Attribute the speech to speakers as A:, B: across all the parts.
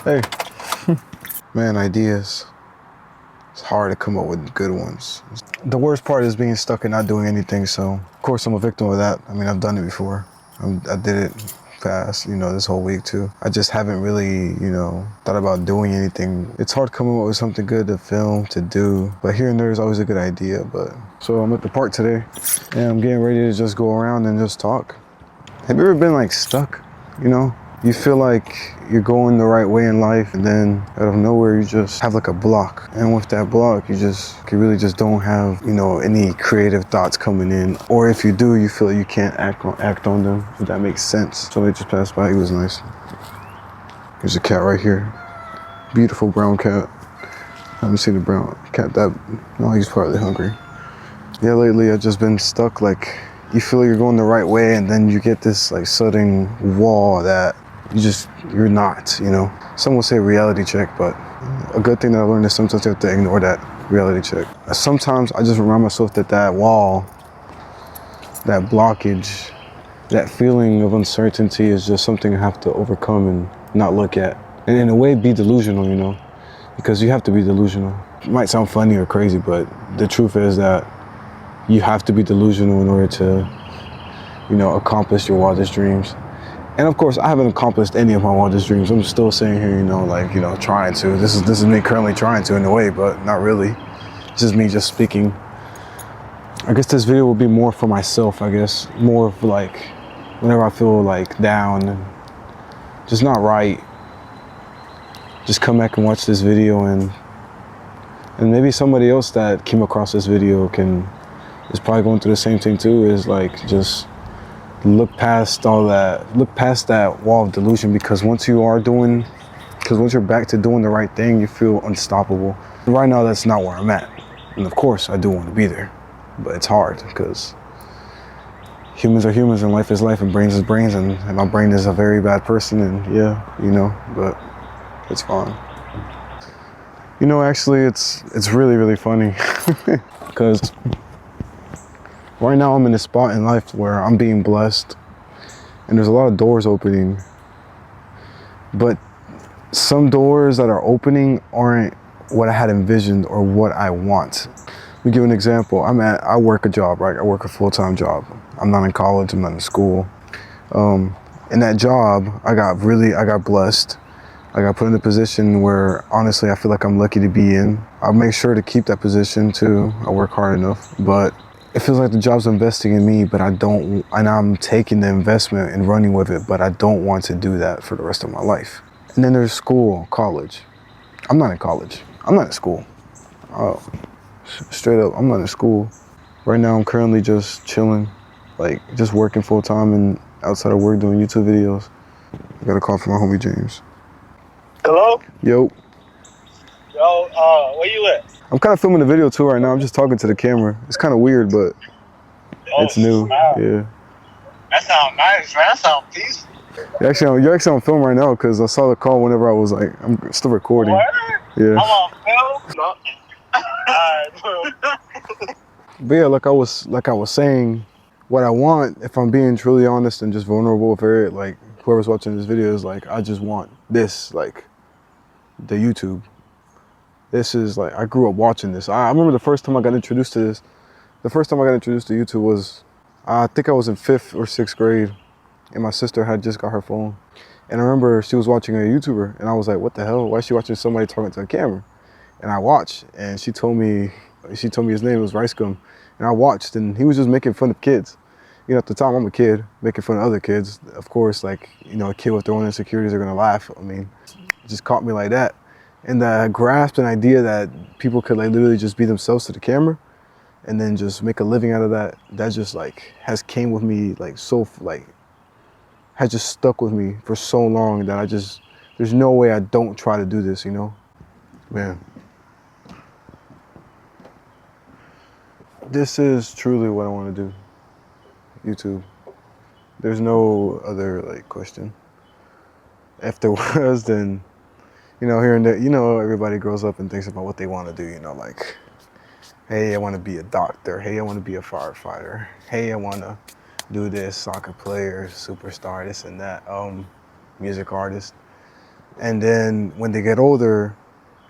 A: Hey. Man, ideas. It's hard to come up with good ones. The worst part is being stuck and not doing anything, so of course I'm a victim of that. I mean, I've done it before. I did it past, this whole week too. I just haven't really, thought about doing anything. It's hard coming up with something good to film, to do, but here and there is always a good idea. So I'm at the park today and I'm getting ready to just go around and just talk. Have you ever been like stuck, You feel like you're going the right way in life, and then out of nowhere you just have like a block. And with that block, you really just don't have, any creative thoughts coming in. Or if you do, you feel like you can't act on them, if that makes sense. So they just passed by, he was nice. There's a cat right here. Beautiful brown cat. I haven't seen a brown cat no, he's probably hungry. Yeah, lately I've just been stuck, like, you feel like you're going the right way, and then you get this like sudden wall that you're not, Some will say reality check, but a good thing that I learned is sometimes you have to ignore that reality check. Sometimes I just remind myself that wall, that blockage, that feeling of uncertainty is just something I have to overcome and not look at. And in a way, be delusional, because you have to be delusional. It might sound funny or crazy, but the truth is that you have to be delusional in order to, accomplish your wildest dreams. And of course, I haven't accomplished any of my wildest dreams. I'm still sitting here, trying to. This is me currently trying to in a way, but not really. It's just me just speaking. I guess this video will be more for myself, I guess. More of like, whenever I feel like down and just not right, just come back and watch this video, and maybe somebody else that came across this video is probably going through the same thing too, is like just look past that wall of delusion, because once you're back to doing the right thing, you feel unstoppable. Right now, that's not where I'm at. And of course, I do want to be there, but it's hard because humans are humans and life is life and brains is brains, and my brain is a very bad person, and yeah, but it's fine. Actually, it's really, really funny because right now I'm in a spot in life where I'm being blessed and there's a lot of doors opening, but some doors that are opening aren't what I had envisioned or what I want. Let me give an example. I work a job, right? I work a full-time job. I'm not in college, I'm not in school. In that job, I got blessed. I got put in a position where honestly I feel like I'm lucky to be in. I'll make sure to keep that position too. I work hard enough, but it feels like the job's investing in me, but and I'm taking the investment and running with it, but I don't want to do that for the rest of my life. And then there's school, college. I'm not in college. I'm not in school. Oh, straight up, I'm not in school. Right now I'm currently just chilling, like just working full time and outside of work doing YouTube videos. I got a call from my homie James.
B: Hello?
A: Yo.
B: Yo, where you at?
A: I'm kind of filming the video too right now. I'm just talking to the camera. It's kind of weird, but it's new.
B: Wow.
A: Yeah.
B: That sounds nice, man. That sounds peaceful.
A: You're actually on film right now because I saw the call whenever I was like, I'm still recording.
B: What?
A: Yeah.
B: I'm on film? No. Alright, bro.
A: But yeah, like I was saying, what I want, if I'm being truly honest and just vulnerable with it, like whoever's watching this video is like, I just want this, like the YouTube. This is like, I grew up watching this. I remember the first time I got introduced to this. The first time I got introduced to YouTube was, I think I was in 5th or 6th grade, and my sister had just got her phone. And I remember she was watching a YouTuber, and I was like, what the hell? Why is she watching somebody talking to a camera? And I watched, and she told me his name was Rice Gum. And I watched, and he was just making fun of kids. At the time, I'm a kid, making fun of other kids. Of course, like, a kid with their own insecurities are gonna laugh. I mean, it just caught me like that. And I grasped an idea that people could like literally just be themselves to the camera and then just make a living out of that. That just like has came with me has just stuck with me for so long that there's no way I don't try to do this, Man. This is truly what I want to do. YouTube. There's no other like question. If there was, then here and there, everybody grows up and thinks about what they want to do, like, hey, I want to be a doctor. Hey, I want to be a firefighter. Hey, I want to do this, soccer player, superstar, this and that, music artist. And then when they get older,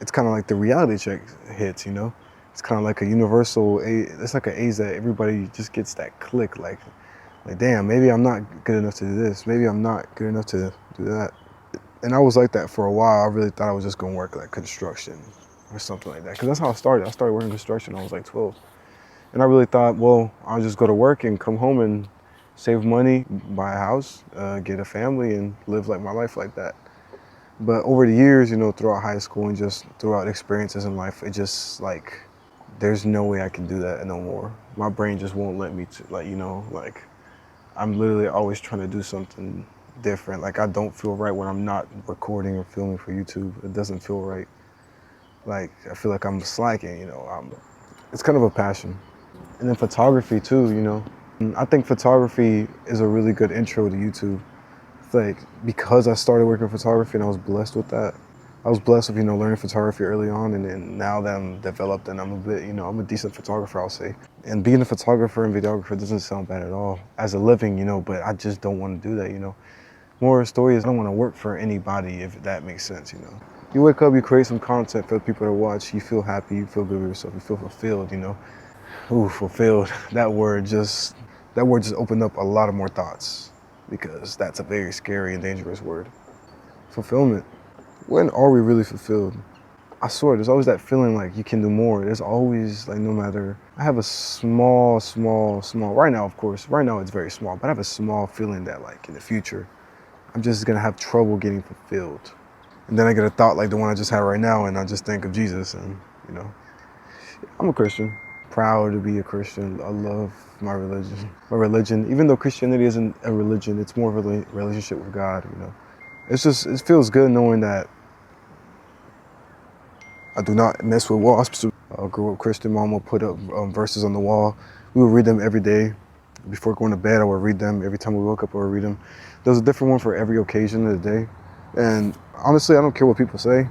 A: it's kind of like the reality check hits, you know? It's kind of like a universal, it's like an age that everybody just gets that click, like damn, maybe I'm not good enough to do this. Maybe I'm not good enough to do that. And I was like that for a while. I really thought I was just gonna work like construction or something like that. Cause that's how I started. I started working construction when I was like 12. And I really thought, well, I'll just go to work and come home and save money, buy a house, get a family, and live like my life like that. But over the years, you know, throughout high school and just throughout experiences in life, it just like, there's no way I can do that no more. My brain just won't let me like I'm literally always trying to do something different. Like I don't feel right when I'm not recording or filming for YouTube. It doesn't feel right. Like I feel like I'm slacking, you know. It's kind of a passion. And then photography too, you know. I think photography is a really good intro to YouTube. It's like because I started working in photography and I was blessed with that. I was blessed with, you know, learning photography early on, and then now that I'm developed and I'm a bit, you know, I'm a decent photographer, I'll say. And being a photographer and videographer doesn't sound bad at all as a living, you know, but I just don't want to do that, you know. More story is I don't want to work for anybody, if that makes sense, you know. You wake up, you create some content for people to watch, you feel happy, you feel good with yourself, you feel fulfilled, you know. Ooh, fulfilled. That word just opened up a lot of more thoughts because that's a very scary and dangerous word. Fulfillment. When are we really fulfilled? I swear, there's always that feeling like you can do more. There's always, like, no matter, I have a small, right now, of course, right now it's very small, but I have a small feeling that, like, in the future, I'm just gonna have trouble getting fulfilled. And then I get a thought like the one I just had right now, and I just think of Jesus, and, you know, I'm a Christian. Proud to be a Christian. I love my religion. My religion, even though Christianity isn't a religion, it's more of a relationship with God, you know. It's just, it feels good knowing that I do not mess with wasps. I grew up Christian. Mom would put up verses on the wall. We would read them every day. Before going to bed, I would read them. Every time we woke up, I would read them. There's a different one for every occasion of the day. And honestly, I don't care what people say.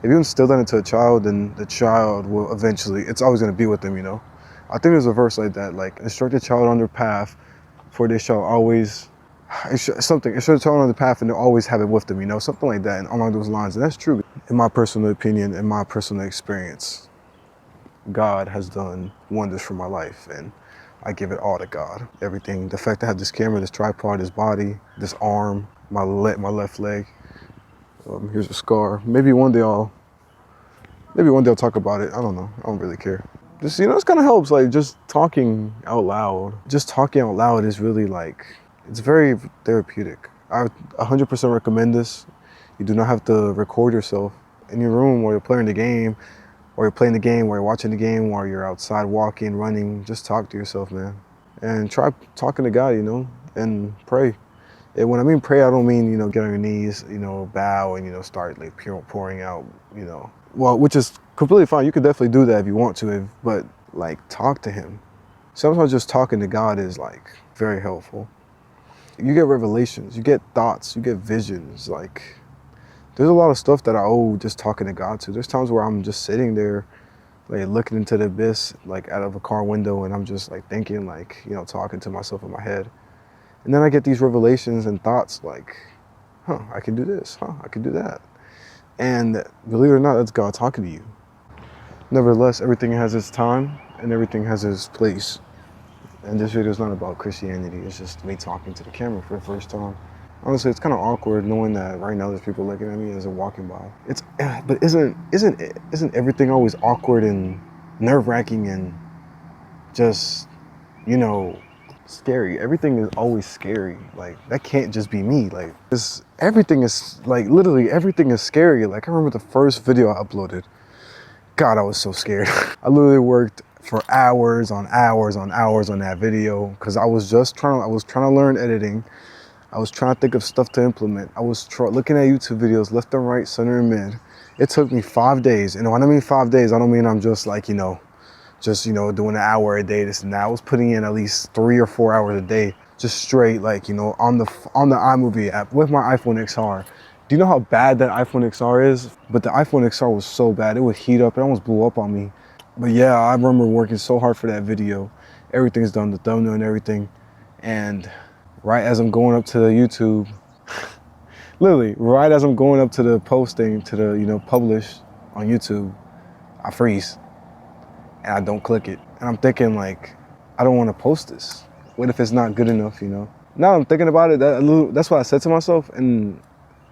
A: If you instill that into a child, then the child will eventually, it's always going to be with them, you know. I think there's a verse like that, like, instruct a child on their path, for they shall always, instruct a child on the path and they'll always have it with them, you know, something like that, and along those lines. And that's true. In my personal opinion, in my personal experience, God has done wonders for my life, and I give it all to God. Everything, the fact that I have this camera, this tripod, this body, this arm, my left leg. Here's a scar. Maybe one day I'll talk about it. I don't know. I don't really care. Just, you know, this kind of helps, like, just talking out loud. Just talking out loud is really, like, it's very therapeutic. I 100% recommend this. You do not have to record yourself in your room while you're playing the game, while you're watching the game, while you're outside walking, running. Just talk to yourself, man. And try talking to God, you know, and pray. And when I mean pray, I don't mean, you know, get on your knees, you know, bow and, you know, start like pouring out, you know, well, which is completely fine. You could definitely do that if you want to, but like talk to him. Sometimes just talking to God is like very helpful. You get revelations, you get thoughts, you get visions. Like there's a lot of stuff that I owe just talking to God to. There's times where I'm just sitting there, like looking into the abyss, like out of a car window, and I'm just like thinking, like, you know, talking to myself in my head. And then I get these revelations and thoughts like, I can do this, I can do that. And believe it or not, that's God talking to you. Nevertheless, everything has its time and everything has its place. And this video is not about Christianity, it's just me talking to the camera for the first time. Honestly, it's kind of awkward knowing that right now there's people looking at me as they're walking by. But isn't everything always awkward and nerve-wracking and just, you know, scary? Everything is always scary. Like that can't just be me. Like everything is like literally everything is scary. Like I remember the first video I uploaded. God, I was so scared. I literally worked for hours on hours on hours on that video because I was trying to learn editing. I was trying to think of stuff to implement. I was looking at YouTube videos left and right, center and mid. It took me 5 days. And when I mean 5 days, I don't mean I'm just like, you know, doing an hour a day, this and that. I was putting in at least 3 or 4 hours a day, just straight, like, you know, on the iMovie app with my iPhone XR. Do you know how bad that iPhone XR is? But the iPhone XR was so bad, it would heat up, it almost blew up on me. But yeah, I remember working so hard for that video. Everything's done, the thumbnail and everything. And right as I'm going up to the YouTube, Literally, right as I'm going up to the posting, to the, publish on YouTube, I freeze and I don't click it. And I'm thinking like, I don't want to post this. What if it's not good enough, Now I'm thinking about it, that's what I said to myself, and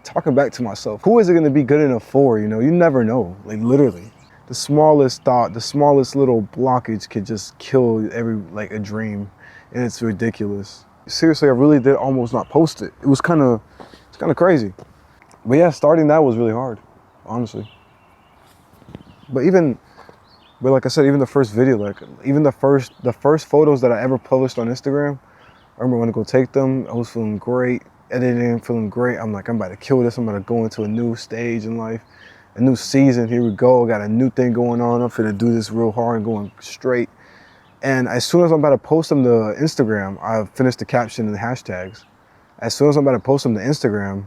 A: talking back to myself, who is it gonna be good enough for, You never know, like literally. The smallest thought, the smallest little blockage could just kill a dream, and it's ridiculous. Seriously, I really did almost not post it. It's kind of crazy. But yeah, starting that was really hard, honestly. But like I said, even the first video, even the first photos that I ever published on Instagram, I remember when I go take them, I was feeling great, editing, feeling great. I'm like, I'm about to kill this. I'm about to go into a new stage in life, a new season. Here we go. I got a new thing going on. I'm finna do this real hard and going straight. And as soon as I'm about to post them to Instagram, I finished the caption and the hashtags. As soon as I'm about to post them to Instagram,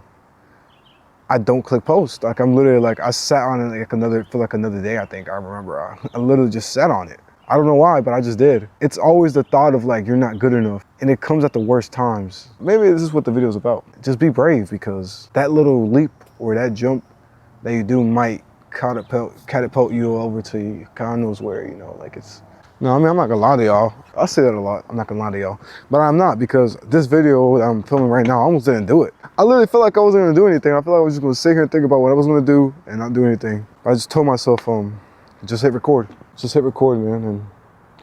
A: I don't click post. Like I'm literally like, I sat on it for another day, I think. I remember I literally just sat on it. I don't know why, but I just did. It's always the thought of like, you're not good enough. And it comes at the worst times. Maybe this is what the video's about. Just be brave, because that little leap or that jump that you do might catapult you over to God knows where, No, I mean, I'm not gonna lie to y'all. I say that a lot. I'm not gonna lie to y'all. But I'm not, because this video that I'm filming right now, I almost didn't do it. I literally felt like I wasn't gonna do anything. I felt like I was just gonna sit here and think about what I was gonna do and not do anything. I just told myself, just hit record. Just hit record, man. And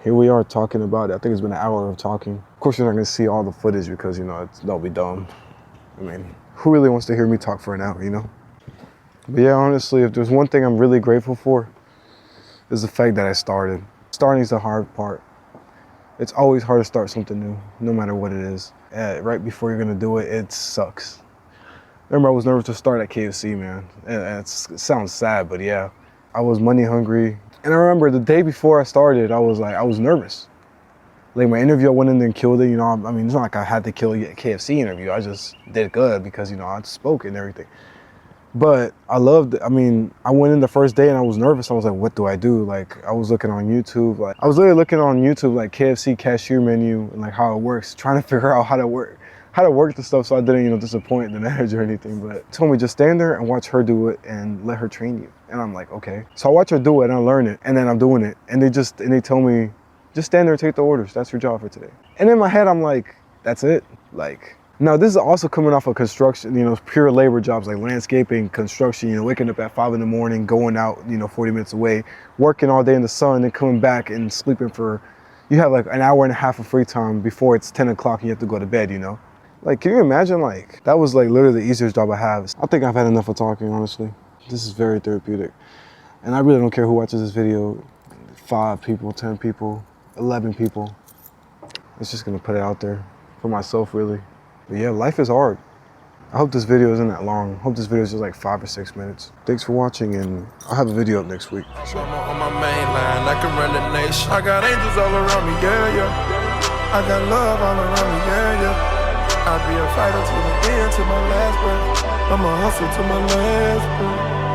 A: here we are talking about it. I think it's been an hour of talking. Of course, you're not gonna see all the footage because, that'll be dumb. I mean, who really wants to hear me talk for an hour, But yeah, honestly, if there's one thing I'm really grateful for, is the fact that I started. Starting is the hard part. It's always hard to start something new, no matter what it is. Right before you're gonna do it, it sucks. Remember, I was nervous to start at KFC, man. And it sounds sad, but yeah. I was money hungry. And I remember the day before I started, I was nervous. Like my interview, I went in there and killed it. I mean, it's not like I had to kill a KFC interview. I just did good because, I spoke and everything. But I loved it. I mean, I went in the first day and I was nervous. I was like, what do I do? Like, I was looking on YouTube. I was literally looking on YouTube, like KFC cashier menu and like how it works, trying to figure out how to work the stuff so I didn't, disappoint the manager or anything. But told me just stand there and watch her do it and let her train you. And I'm like, okay. So I watch her do it and I learn it, and then I'm doing it. And they tell me, just stand there and take the orders. That's your job for today. And in my head, I'm like, that's it. Now this is also coming off of construction, pure labor jobs like landscaping, construction, waking up at 5 in the morning, going out, 40 minutes away, working all day in the sun and coming back and sleeping you have like an hour and a half of free time before it's 10 o'clock and you have to go to bed, Can you imagine that was literally the easiest job I have. I think I've had enough of talking, honestly. This is very therapeutic. And I really don't care who watches this video, 5 people, 10 people, 11 people. It's just gonna put it out there for myself, really. But yeah, life is hard. I hope this video isn't that long. I hope this video is just like 5 or 6 minutes. Thanks for watching, and I'll have a video up next week.
C: I'm on my main line, I can run the nation. I got angels all around me, yeah, yeah. I got love all around me, yeah, yeah. I'll be a fighter to the end, to my last breath. I'ma hustle to my last breath.